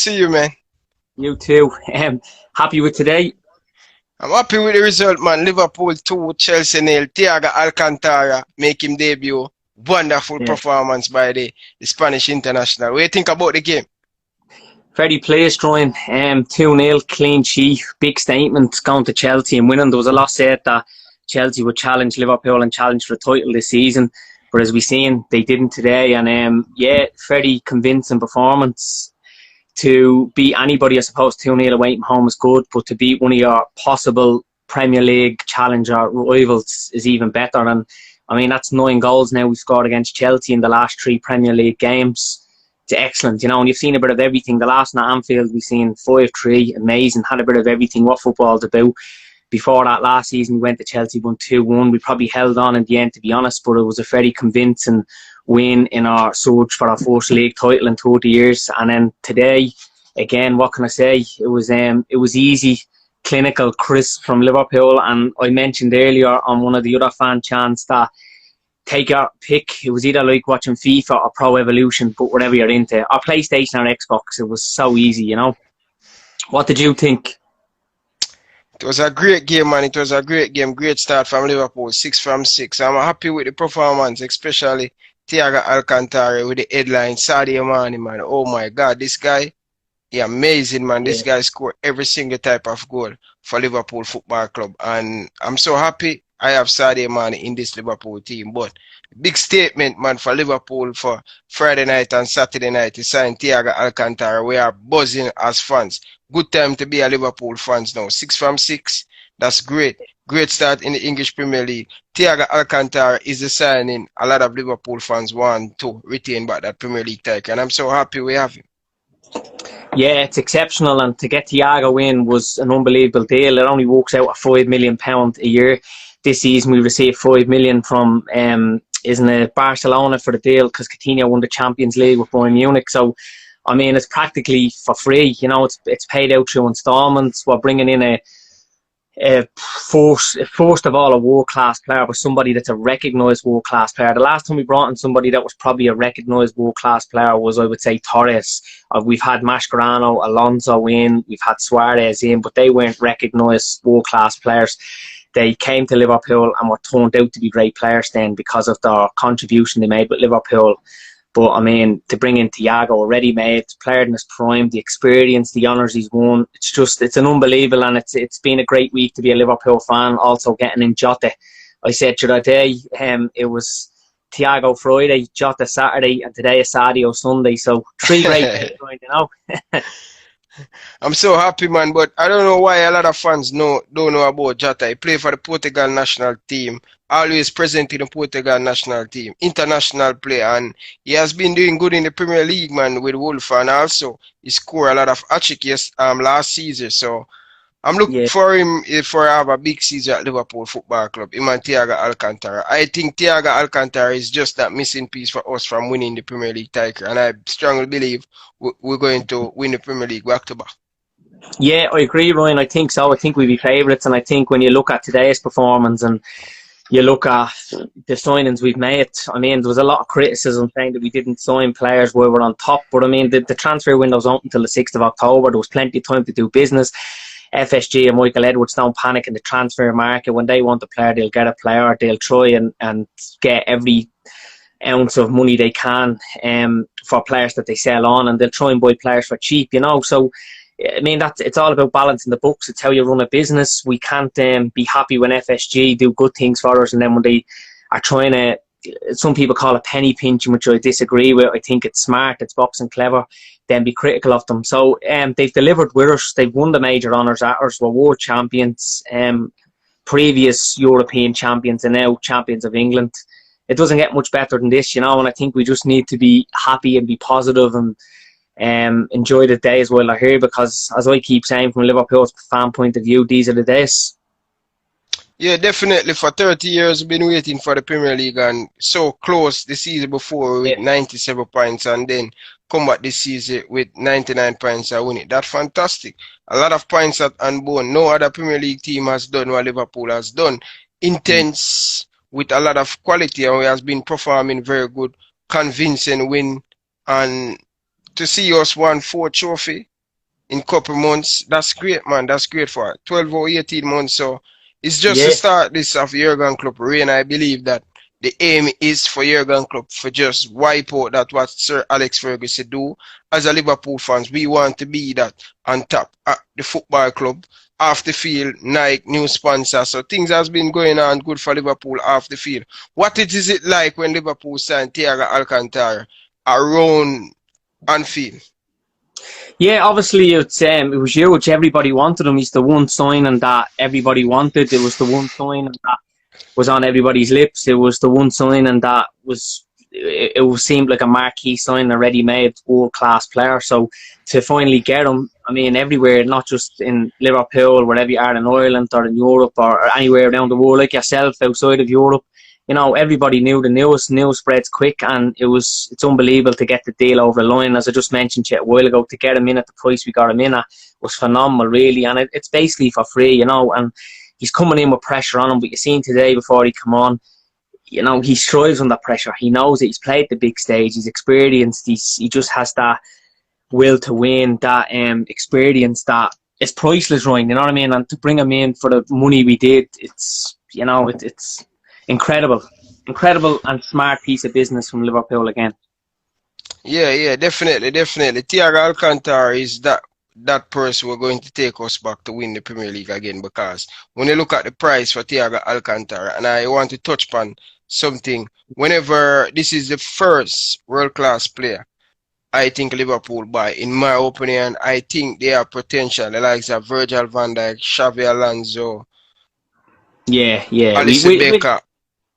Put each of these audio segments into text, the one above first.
see you, man. You too. Happy with today? I'm happy with the result, man. Liverpool 2, Chelsea 0. Thiago Alcantara make him debut. Wonderful Yeah. performance by the Spanish international. What do you think about the game? Very pleased, Ryan. 2-0, clean sheet. Big statement going to Chelsea and winning. There was a lot said that Chelsea would challenge Liverpool and challenge for the title this season. But as we've seen, they didn't today. And very convincing performance. To beat anybody, I suppose, 2-0 away from home is good. But to beat one of your possible Premier League challenger rivals is even better. And I mean, that's 9 goals now we've scored against Chelsea in the last 3 Premier League games. It's excellent, and you've seen a bit of everything. The last night at Anfield, we've seen 5-3, amazing, had a bit of everything, what football's about. Before that, last season, we went to Chelsea, won 2-1. We probably held on in the end, to be honest, but it was a very convincing win in our search for our first league title in 30 years. And then today, again, what can I say? It was easy, clinical, crisp from Liverpool. And I mentioned earlier on one of the other fan chants that take your pick. It was either like watching FIFA or Pro Evolution, but whatever you're into, or PlayStation or Xbox, it was so easy, What did you think? It was a great game, man. It was a great game. Great start from Liverpool, 6 from 6. I'm happy with the performance, especially Thiago Alcantara with the headline, Sadio Mané, man. Oh my God, this guy, amazing, man. This guy scored every single type of goal for Liverpool Football Club. And I'm so happy I have Sadio Mané in this Liverpool team. But big statement, man, for Liverpool for Friday night and Saturday night to sign Thiago Alcantara. We are buzzing as fans. Good time to be a Liverpool fans now. 6 from 6. That's great. Great start in the English Premier League. Thiago Alcantara is the signing a lot of Liverpool fans want to retain back that Premier League title. And I'm so happy we have him. Yeah, it's exceptional. And to get Thiago in was an unbelievable deal. It only works out at £5 million a year. This season we received $5 million from isn't it Barcelona for the deal, because Coutinho won the Champions League with Bayern Munich. So I mean, it's practically for free. It's paid out through installments. We're bringing in first of all a world-class player, but somebody that's a recognised world-class player. The last time we brought in somebody that was probably a recognised world-class player was, I would say, Torres. We've had Mascherano, Alonso in, we've had Suarez in, but they weren't recognised world-class players. They came to Liverpool and were turned out to be great players then because of their contribution they made with Liverpool. But I mean, to bring in Thiago, already made, player in his prime, the experience, the honours he's won, it's an unbelievable, and it's been a great week to be a Liverpool fan. Also getting in Jota. I said the other day, it was Thiago Friday, Jota Saturday, and today is Sadio Sunday. So 3 great days, I'm so happy, man, but I don't know why a lot of fans don't know about Jota. He played for the Portugal national team, always present in the Portugal national team, international player, and he has been doing good in the Premier League, man, with Wolf, and also he scored a lot of hat-tricks last season. So I'm looking for him for have a big season at Liverpool Football Club, him and Thiago Alcantara. I think Thiago Alcantara is just that missing piece for us from winning the Premier League title, and I strongly believe we're going to win the Premier League back to back. Yeah, I agree, Ryan. I think so. I think we'll be favourites, and I think when you look at today's performance and you look at the signings we've made, I mean, there was a lot of criticism saying that we didn't sign players where we're on top, but I mean, the transfer window's open until the 6th of October. There was plenty of time to do business. FSG and Michael Edwards don't panic in the transfer market. When they want a player, they'll get a player. They'll try and get every ounce of money they can for players that they sell on, and they'll try and buy players for cheap, So I mean, it's all about balancing the books. It's how you run a business. We can't be happy when FSG do good things for us, and then when they are trying to, some people call it penny pinching, which I disagree with. I think it's smart, it's boxing clever, then be critical of them. So they've delivered with us. They've won the major honours at us. We're world champions, previous European champions, and now champions of England. It doesn't get much better than this, and I think we just need to be happy and be positive and enjoy the days while they're here, because as I keep saying, from a Liverpool fan point of view, these are the days. Yeah, definitely. For 30 years, we've been waiting for the Premier League, and so close the season before with 97 points, and then come back this season with 99 points and win it. That's fantastic. A lot of points at unborn. No other Premier League team has done what Liverpool has done. Intense, with a lot of quality, and we has been performing very good, convincing win, and to see us won 4 trophy in couple months. That's great, man. That's great for 12 or 18 months. So it's just to Yeah, start this of Jurgen Klopp reign. I believe that the aim is for Jurgen Klopp for just wipe out that what Sir Alex Ferguson do. As a Liverpool fans, we want to be that on top at the football club, off the field, Nike, new sponsor. So things has been going on good for Liverpool off the field. What is it like when Liverpool signed Thiago Alcantara around Anfield? yeah. Obviously, it was huge. Everybody wanted him. He's the one signing that everybody wanted. It was the one signing that was on everybody's lips. It was the one signing that seemed like a marquee sign, a ready-made world-class player. So to finally get him, I mean, everywhere, not just in Liverpool, wherever you are in Ireland or in Europe or anywhere around the world, like yourself outside of Europe, everybody knew the news. News spreads quick, and it's unbelievable to get the deal over the line. As I just mentioned to you a while ago, to get him in at the price we got him in at was phenomenal, really, and it's basically for free, and he's coming in with pressure on him. But you seen today before he come on, he strives under pressure. He knows that he's played the big stage. He's experienced. He just has that will to win, that experience that is priceless, Ryan. You know what I mean? And to bring him in for the money we did, it's incredible, incredible and smart piece of business from Liverpool again. Yeah, definitely, definitely. Thiago Alcantara is that person we're going to take us back to win the Premier League again, because when you look at the price for Thiago Alcantara, and I want to touch upon something, whenever this is the first world-class player I think Liverpool buy, in my opinion, I think they have potential. The likes of Virgil van Dijk, Xavi Alonso, Yeah. Alisson Becker.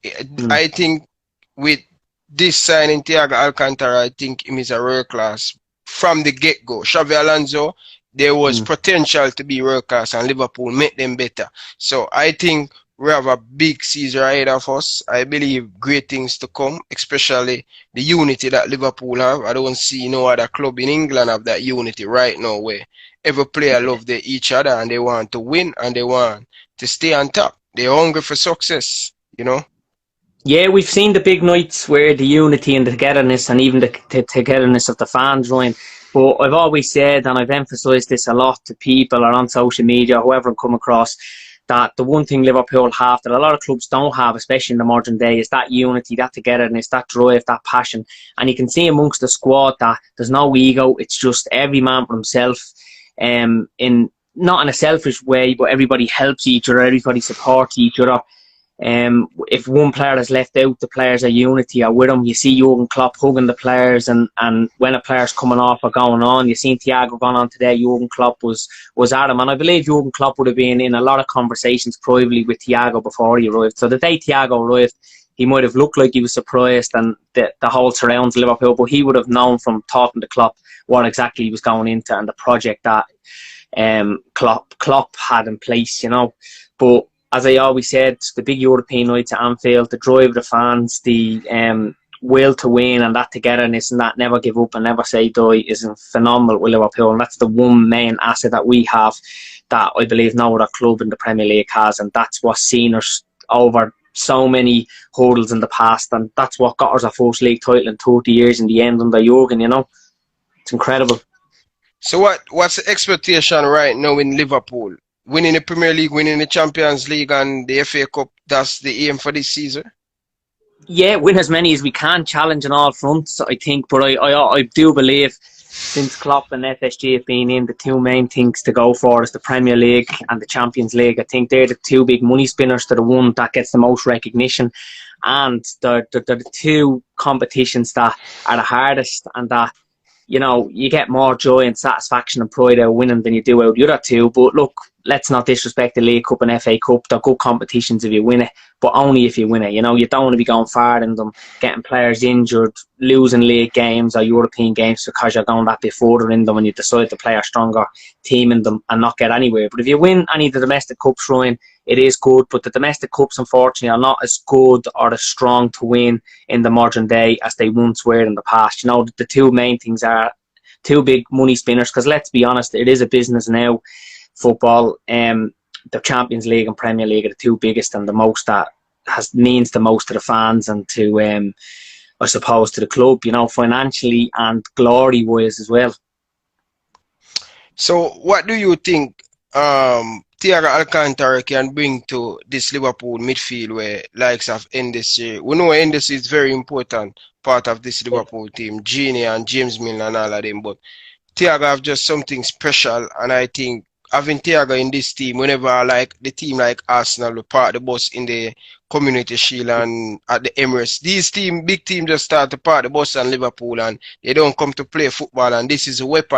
Mm, I think with this signing, Thiago Alcantara, I think him is a world class from the get go. Xavi Alonso, there was mm. potential to be world class, and Liverpool made them better. So I think we have a big season ahead of us. I believe great things to come, especially the unity that Liverpool have. I don't see no other club in England have that unity right now, where every player love each other and they want to win and they want to stay on top. They're hungry for success, you know? Yeah, we've seen the big nights where the unity and the togetherness, and even the togetherness of the fans, Ryan. But I've always said, and I've emphasised this a lot to people or on social media, whoever I come across, that the one thing Liverpool have that a lot of clubs don't have, especially in the modern day, is that unity, that togetherness, that drive, that passion. And you can see amongst the squad that there's no ego. It's just every man for himself, in not in a selfish way, but everybody helps each other, everybody supports each other. If one player is left out, the players are unity are with him. You see Jurgen Klopp hugging the players, and when a player's coming off or going on, you seen Thiago going on today. Jurgen Klopp was at him, and I believe Jurgen Klopp would have been in a lot of conversations privately with Thiago before he arrived. So the day Thiago arrived, he might have looked like he was surprised, and the whole surrounds Liverpool, but he would have known from talking to Klopp what exactly he was going into and the project that Klopp had in place, But as I always said, the big European nights at Anfield, the drive of the fans, the will to win and that togetherness and that never give up and never say die is phenomenal with Liverpool. And that's the one main asset that we have that I believe no other club in the Premier League has. And that's what's seen us over so many hurdles in the past. And that's what got us our first league title in 30 years in the end under Jurgen, It's incredible. So what's the expectation right now in Liverpool? Winning the Premier League, winning the Champions League and the FA Cup, that's the aim for this season? Yeah, win as many as we can, challenge on all fronts, I think. But I do believe since Klopp and FSG have been in, the two main things to go for is the Premier League and the Champions League. I think they're the two big money spinners. They're the one that gets the most recognition. And they're the two competitions that are the hardest and that, you get more joy and satisfaction and pride out of winning than you do out of the other two. But look, let's not disrespect the League Cup and FA Cup. They're good competitions if you win it, but only if you win it. You don't want to be going far in them, getting players injured, losing league games or European games because you're going that bit further in them and you decide to play a stronger team in them and not get anywhere. But if you win any of the domestic cups, Ryan, it is good. But the domestic cups, unfortunately, are not as good or as strong to win in the modern day as they once were in the past. The two main things are two big money spinners, because let's be honest, it is a business now, football. The Champions League and Premier League are the two biggest and the most that means the most to the fans and to I suppose to the club, financially and glory wise as well. So what do you think Thiago Alcantara can bring to this Liverpool midfield where likes of Endesi? We know Endesi is very important part of this Liverpool team, Genie and James Milner and all of them, but Thiago have just something special, and I think having Thiago in this team, whenever like the team like Arsenal will park the bus in the Community Shield and at the Emirates, these big team just start to park the bus on Liverpool and they don't come to play football, and this is a weapon